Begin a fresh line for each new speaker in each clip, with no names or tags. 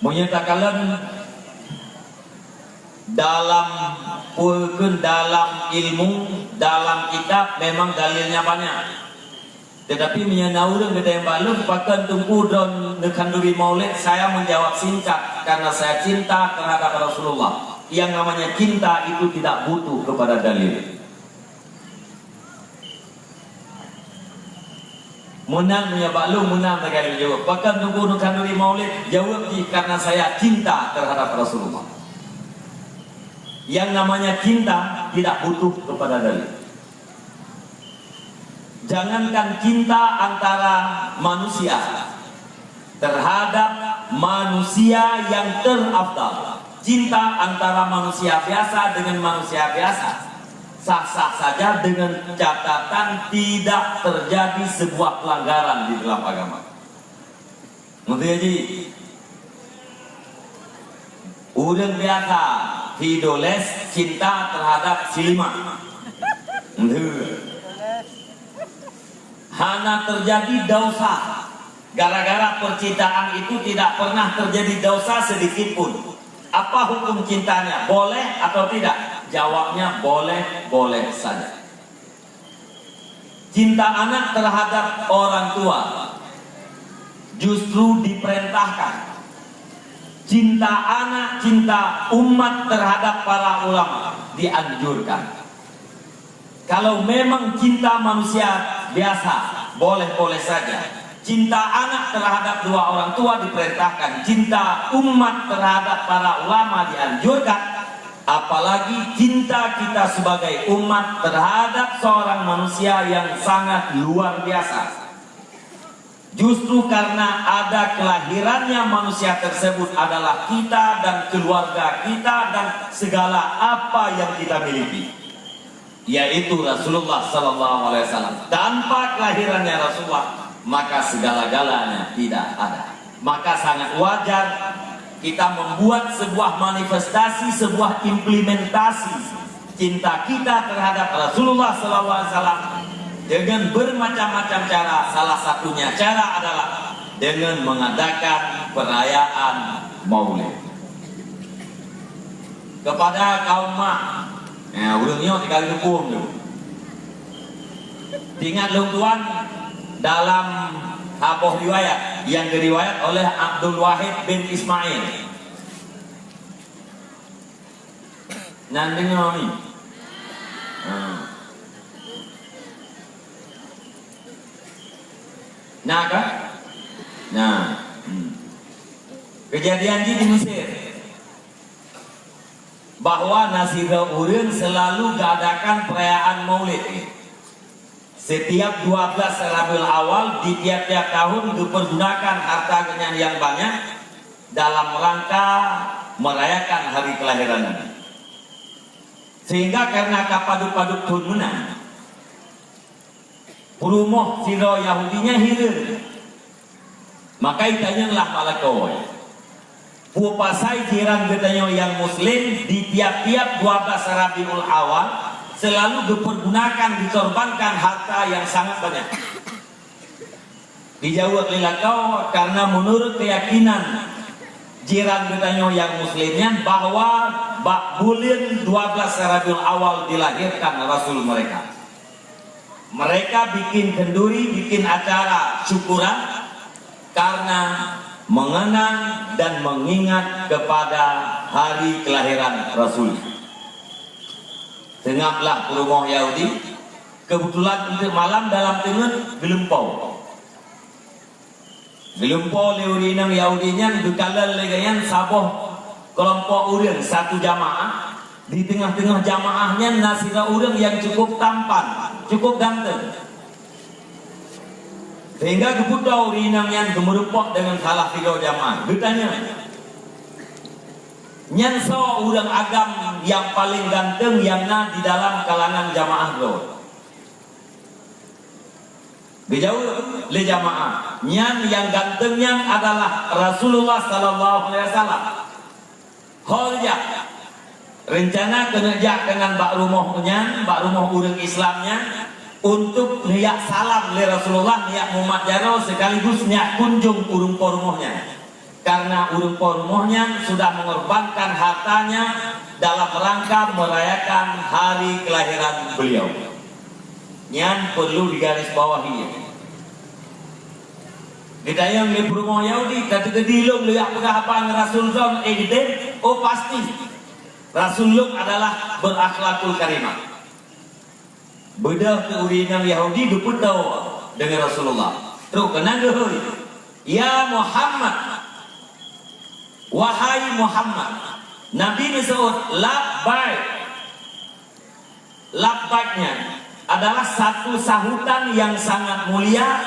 menyatakan dalam ilmu, dalam kitab memang dalilnya banyak, tetapi menyenaurang kita yang balung pakai tunggu dan nekanduri maulid. Saya menjawab singkat karena saya cinta terhadap Rasulullah. Yang namanya cinta itu tidak butuh kepada dalil. Menang punya baklung, menang sekali jawab. Bahkan tunggu nekanduri maulid, jawab karena saya cinta terhadap Rasulullah. Yang namanya cinta tidak butuh kepada dalil. Jangankan cinta antara manusia terhadap manusia yang terafdal, cinta antara manusia biasa dengan manusia biasa sah-sah saja dengan catatan tidak terjadi sebuah pelanggaran di dalam agama. Mesti udah biasa hidoles cinta terhadap silima. Hana terjadi dosa. Gara-gara percintaan itu tidak pernah terjadi dosa sedikit pun. Apa hukum cintanya? Boleh atau tidak? Jawabnya boleh saja. Cinta anak terhadap orang tua justru diperintahkan. Cinta anak, cinta umat terhadap para ulama dianjurkan. Kalau memang cinta manusia biasa, boleh-boleh saja. Cinta anak terhadap dua orang tua diperintahkan. Cinta umat terhadap para ulama dianjurkan. Apalagi cinta kita sebagai umat terhadap seorang manusia yang sangat luar biasa. Justru karena ada kelahirannya manusia tersebut adalah kita dan keluarga kita dan segala apa yang kita miliki, yaitu Rasulullah SAW. Tanpa kelahirannya Rasulullah, maka segala-galanya tidak ada. Maka sangat wajar kita membuat sebuah manifestasi, sebuah implementasi cinta kita terhadap Rasulullah SAW dengan bermacam-macam cara. Salah satunya cara adalah dengan mengadakan perayaan Maulid kepada kaum mak. Ulangnya tinggal hukum tu. Ingat long tuan dalam Abu riwayat yang diriwayat oleh Abdul Wahid bin Ismail. Nanti ni. Nah kan? Nah. Kejadian di Mesir. Bahwa nasibah urang selalu gadakan perayaan Maulid. Setiap 12 Rabiul Awal di tiap-tiap tahun dipergunakan harta kenyan yang banyak dalam rangka merayakan hari kelahiran Nabi. Sehingga karena kapaduk-paduk turunan, perumoh siro Yahudinya hilir. Maka itanyalah malakawai. Pupasai jiran katanya yang Muslim di tiap-tiap 12 Rabiul Awal selalu dipergunakan, dikorbankan harta yang sangat banyak. Dijawab lilakau karena menurut keyakinan jiran katanya yang Muslimnya bahwa bulan 12 Rabiul Awal dilahirkan Rasul mereka. Mereka bikin kenduri, bikin acara syukuran karena mengenang dan mengingat kepada hari kelahiran Rasul. Tengahlah rumah Yahudi, kebetulan untuk malam dalam tengah gelempau leurinang Yahudinya dukalal legayan saboh kelompok urang satu jamaah. Di tengah-tengah jamaahnya nasira urang yang cukup tampan, cukup ganteng. Sehingga kebutuh urinang yang gemerupok dengan salah tiga jamaah. Ditanya, nyanso urang agam yang paling ganteng yang di dalam kalangan jamaah lo. Dijawab le jamaah, nyan yang gantengnya adalah Rasulullah Sallallahu Alaihi Wasallam. Holja rencana kerja dengan bak rumahnya, bak rumah urang Islamnya untuk niat salam le Rasulullah, niat Muhammad Jaro sekaligus niat kunjung urung rumahnya. Karena karena urang rumahnya sudah mengorbankan hartanya dalam rangka merayakan hari kelahiran beliau. Yang perlu digarisbawahi. Didayang le rumah Yahudi kata kedilung le apakah apa Rasulullah egden? Oh pasti. Rasulullah adalah berakhlakul karimah. Beda keuringan Yahudi duput tahu dengan Rasulullah. Terus kena gehoi. Ya Muhammad, wahai Muhammad, Nabi disebut labbaik. Labbaiknya adalah satu sahutan yang sangat mulia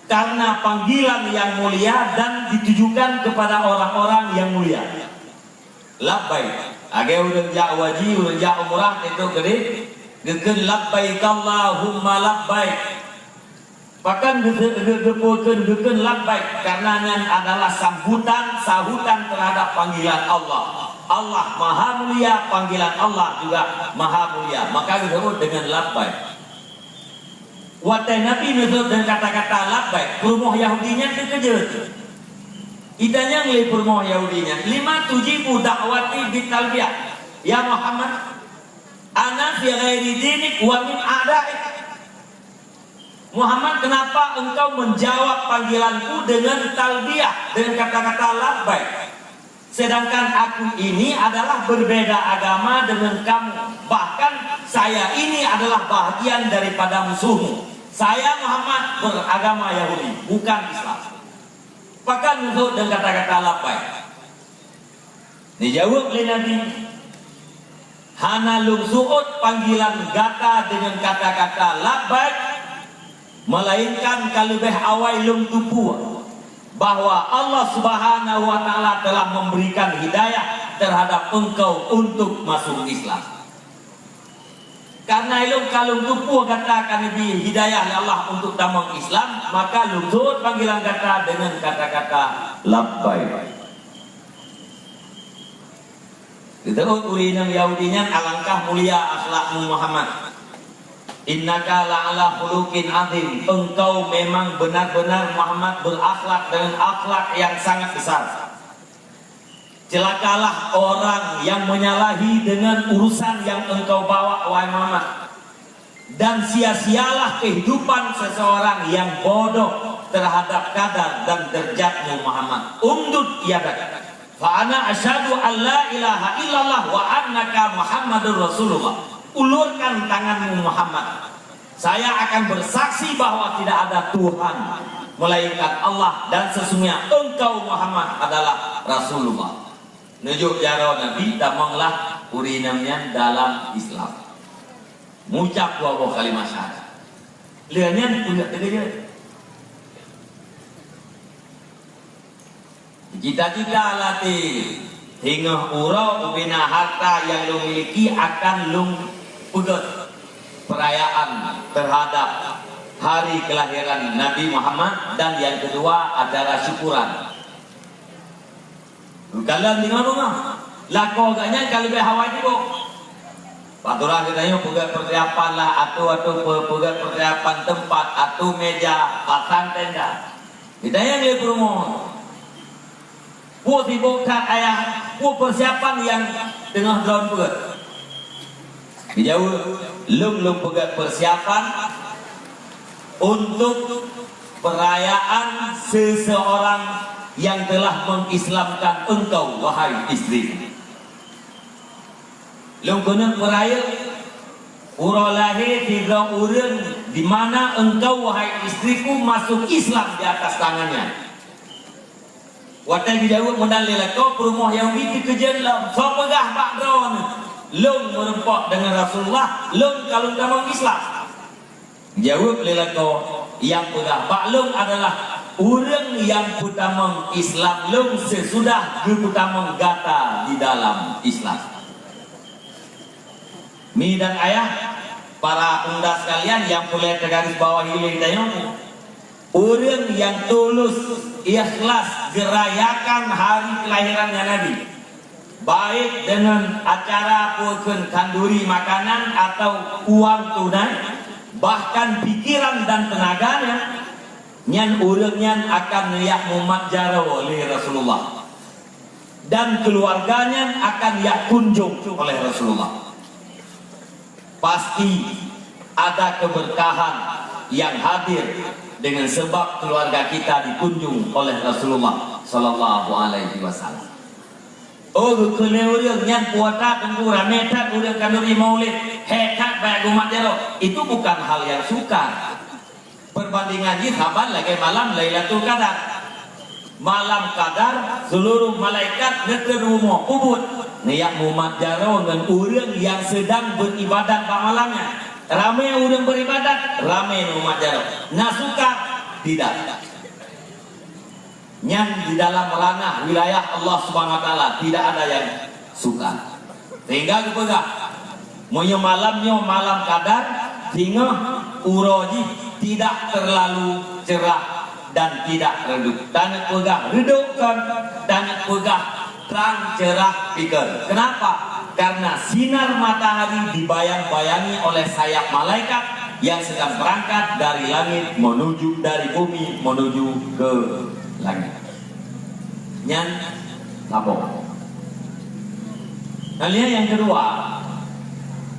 karena panggilan yang mulia dan ditujukan kepada orang-orang yang mulia. Labbaik. Age urang ja waji, urang ja umrah itu gede. Gekeun labbaik Allahumma labbaik. Bahkan gekeun labbaik karena adalah sahutan terhadap panggilan Allah. Allah Maha Mulia, panggilan Allah juga Maha Mulia. Maka disebut dengan labbaik. Watai Nabi nusuk dengan kata-kata labbaik. Rumah Yahudinya terkejut. Idanya ngeli rumah Yahudinya. Lima tujibu dakwati bitalbiyah. Ya Muhammad, ana fi ghairi dinik wa min a'daik. Muhammad, kenapa engkau menjawab panggilanku dengan talbiyah, dengan kata-kata labbaik? Sedangkan aku ini adalah berbeda agama dengan kamu. Bahkan saya ini adalah bahagian daripada musuhmu. Saya Muhammad beragama Yahudi, bukan Islam. Bahkan musuh dengan kata-kata labbaik. Dijawab oleh Nabi, hana lung suut panggilan gata dengan kata-kata labbaik, melainkan kalebeh awai lung tupu bahwa Allah Subhanahu wa taala telah memberikan hidayah terhadap engkau untuk masuk Islam. Karena ilmu kalau tupu katakan di hidayah Allah untuk tamang Islam, maka lutut panggilan kata dengan kata-kata labbaik. Diterus urinang Yahudinya, alangkah mulia akhlakmu Muhammad. Innaka la'ala khuluqin azim. Engkau memang benar-benar Muhammad berakhlak dengan akhlak yang sangat besar. Celakalah orang yang menyalahi dengan urusan yang engkau bawa wahai Muhammad. Dan sia-sialah kehidupan seseorang yang bodoh terhadap kadar dan derajatmu Muhammad. Umdud yadak. Fa ana asyhadu an la ilaha illallah wa annaka Muhammadur Rasulullah. Ulurkan tanganmu Muhammad. Saya akan bersaksi bahwa tidak ada Tuhan melainkan Allah dan sesungguhnya engkau Muhammad adalah Rasulullah. Nujuk jaro Nabi tamanglah urinamnya dalam Islam. Mucap dua kalimat syahadat. Lihatnya punya teganya. Cita-cita latih hingga urau ubina harta yang lu miliki akan lu pegat perayaan terhadap hari kelahiran Nabi Muhammad, dan yang kedua adalah syukuran. Kalian tinggal rumah, lako agaknya kalau lebih hawa itu, paturan kita pegat persiapan lah, atau pegat persiapan tempat, atau meja, pasang tenda. Kita yang lebih rumah, buat sibukkan ayah, buat persiapan yang tengah daun pegat. Dijauh, lum pegat persiapan untuk perayaan seseorang yang telah mengislamkan engkau wahai istri. Lung kena peraya urang lahir tiga urang di mana engkau wahai istriku masuk Islam di atas tangannya. Watai dijawab mendalil kau perumah yang bikin kejelam so pegah bakdron lung merempok dengan Rasulullah lung kalau kamu Islam. Jawab lila kau yang pegah baklung adalah orang yang putamang Islam lung sesudah putamang gata di dalam Islam. Mi dan ayah para pemuda sekalian yang boleh tergaris bawah hilir dayong, orang yang tulus ikhlas gerayakan hari kelahirannya Nabi, baik dengan acara pun kanduri makanan atau uang tunai, bahkan pikiran dan tenaganya nyan urangnya akan lihat Muhammad jaro oleh Rasulullah. dan keluarganya akan kunjung oleh Rasulullah. Pasti ada keberkahan yang hadir dengan sebab keluarga kita dikunjung oleh Rasulullah sallallahu alaihi wasallam. Oh, kalau orang yang puasa tentu rame tak orang kanuri maulid, hekat banyak umat jero. Itu bukan hal yang sukar. Perbandingannya sahabat lagi malam Lailatul Qadar. Malam Qadar seluruh malaikat ke rumah Ubud. Niat umat jero dengan orang yang sedang beribadat pada malamnya. Ramai orang beribadat, ramai umat jero. Nah suka tidak. Yang di dalam ranah wilayah Allah Subhanahu wa taala tidak ada yang suka. Sehingga kepegang moyo malamnya malam Qadar hingga uroji tidak terlalu cerah dan tidak redup. Dan pegang redupkan dan pegang terang cerah pikir. Kenapa? Karena sinar matahari dibayang-bayangi oleh sayap malaikat yang sedang berangkat dari langit menuju dari bumi menuju ke langit. Yang tabung. Kalian yang kedua,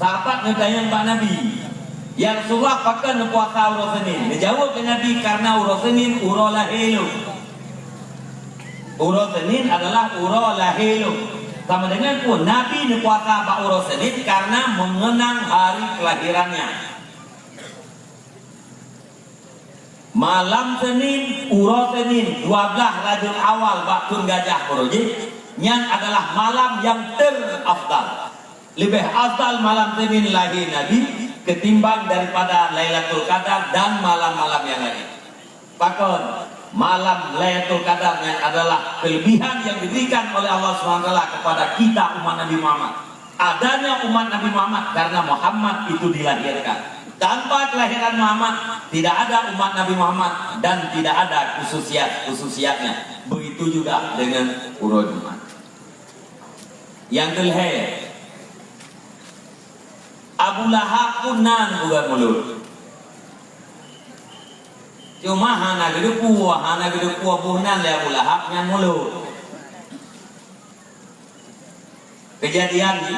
sahabat ngedayang Pak Nabi. Yang Rasulullah pakai puasa urus Senin. Dijawab ke Nabi karena urus Senin urus lahilu. Urus Senin adalah urus lahilu. Sama dengan pun Nabi puasa Pak urus Senin karena mengenang hari kelahirannya. Malam Senin, urus Senin 12 Rabiul Awal Baktun Gajah Kuroji yang adalah malam yang terafdal. Lebih afdal malam Senin lahir Nabi ketimbang daripada Lailatul Qadar dan malam-malam yang lain. Bahkan malam Lailatul Qadar yang adalah kelebihan yang diberikan oleh Allah SWT kepada kita umat Nabi Muhammad. Adanya umat Nabi Muhammad karena Muhammad itu dilahirkan. Tanpa kelahiran Muhammad tidak ada umat Nabi Muhammad dan tidak ada khususiatnya. Begitu juga dengan urut Jumat. Yang kelihatan Abu Lahab punan bukan mulut. Cuma hana gede kuah punan le Abu Lahab yang mulut. Kejadian ni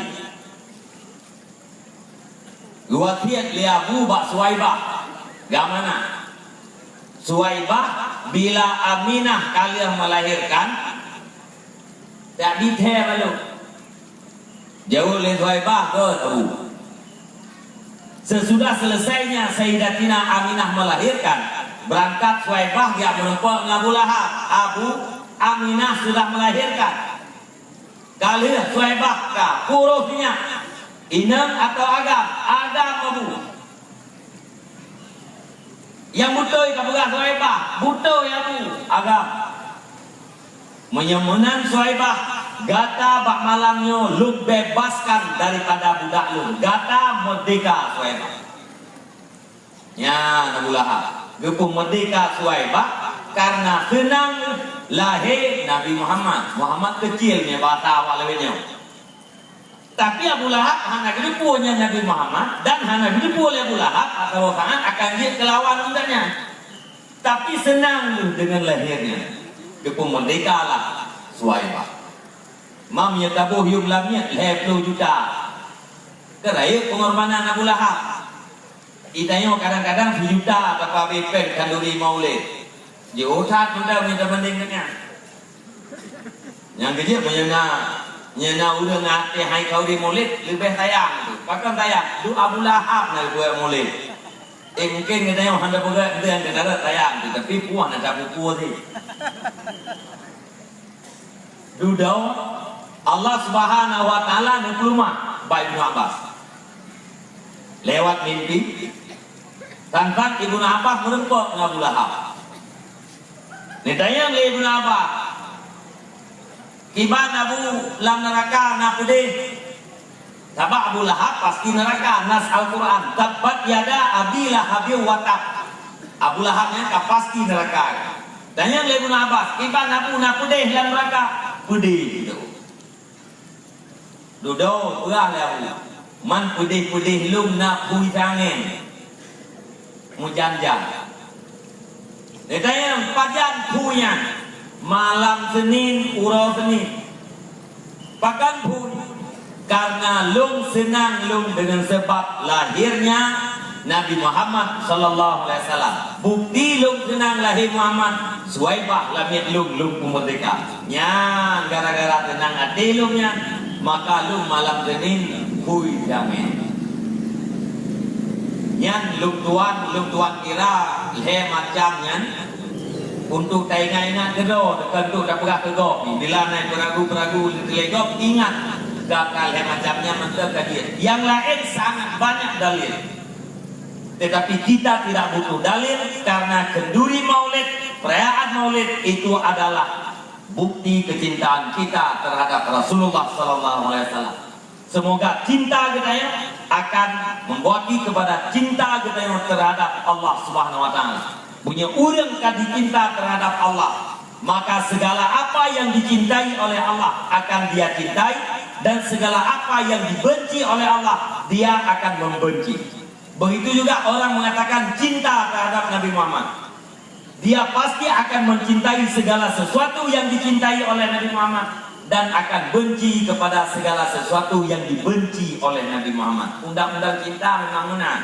Luatiat li Abu Bak Suwaibah. Gamana? Suwaibah bila Aminah kalian melahirkan tak diteh balu. Jauh le Suwaibah ke Abu. Sesudah selesainya Sayyidatina Aminah melahirkan, berangkat Suwaibah dia menempuh Abu Lahab. Abu Aminah sudah melahirkan. Kalian Suwaibah ka hurufnya Inam atau agam? Agam Abu. Yang butuh ke beras Suwaibah? Butuh ya Abu. Agam. Menyemunan Suwaibah. Gata bak malamnya lu bebaskan daripada budak lu. Gata merdeka Suwaibah. Ya Abu Lahab. Gepung merdeka Suwaibah karena senang lahir Nabi Muhammad. Muhammad kecil ni bahasa awal lebihnya. Tapi Abu Lahab hanya dipunya Nabi Muhammad dan hanya dipu oleh Abu Lahab atau akan dia kelawan undangnya. Tapi senang dengan lahirnya. Kepung merdeka lah Suwaibah. Mam ya tabuh yum lamnya 20 juta. Keraya pengorbanan Abu Lahab. Itanya kadang-kadang sejuta atau bepen kanduri maulid. Dia otak benda minta bandingnya. Yang kecil banyak nyana udah ngati hai kau di maulid lebih tayang tu. Bahkan tayang tu Abu Lahab nak buat maulid. Mungkin kita yang hendak buat itu yang kena tayang tu. Tapi puan ada buku sih. Dudau Allah Subhanahu Wa Taala ni pelumah baik Ibnu Abbas. Lewat mimpi tentang Ibnu Abbas merempok Abu Lahab. Ni tayang le Ibnu Abbas. Iban Abu lam neraka nak pedih. Sabab Abu Lahab pasti neraka. Nas Al-Quran. Tabbat yada Abi Lahabi wa tab. Abu Lahabnya pasti neraka. Dan yang Ibnu Abbas. Iban Abu nak pedih dalam neraka. Pedih. Duduk perah le Abu. Man pedih-pedih lum nak hui tangan. Mujanjan. Dia tanya pajan punya. Malam Senin, urau Senin. Pakan pun karena lung senang lung dengan sebab lahirnya Nabi Muhammad sallallahu alaihi wasallam. Bukti lung senang lahir Muhammad, suaibah lamit lung merdeka. Nya gara-gara tenang hati lungnya, maka lung malam Senin hui jamin. Yang lung tuan kira le macamnya untuk taingan gedo dekentuk dak berah kego bila naik peragu telegop ingat gakal le macamnya mentah kajian. Yang lain sangat banyak dalil. Tetapi kita tidak butuh dalil karena kenduri maulid, perayaan maulid itu adalah bukti kecintaan kita terhadap Rasulullah sallallahu alaihi wasallam. Semoga cinta kita akan membawa kepada cinta kita terhadap Allah Subhanahu wa taala. Punya urang kadi cinta terhadap Allah, maka segala apa yang dicintai oleh Allah akan dia cintai, dan segala apa yang dibenci oleh Allah dia akan membenci. Begitu juga orang mengatakan cinta terhadap Nabi Muhammad, dia pasti akan mencintai segala sesuatu yang dicintai oleh Nabi Muhammad dan akan benci kepada segala sesuatu yang dibenci oleh Nabi Muhammad. Undang-undang cinta memang menang.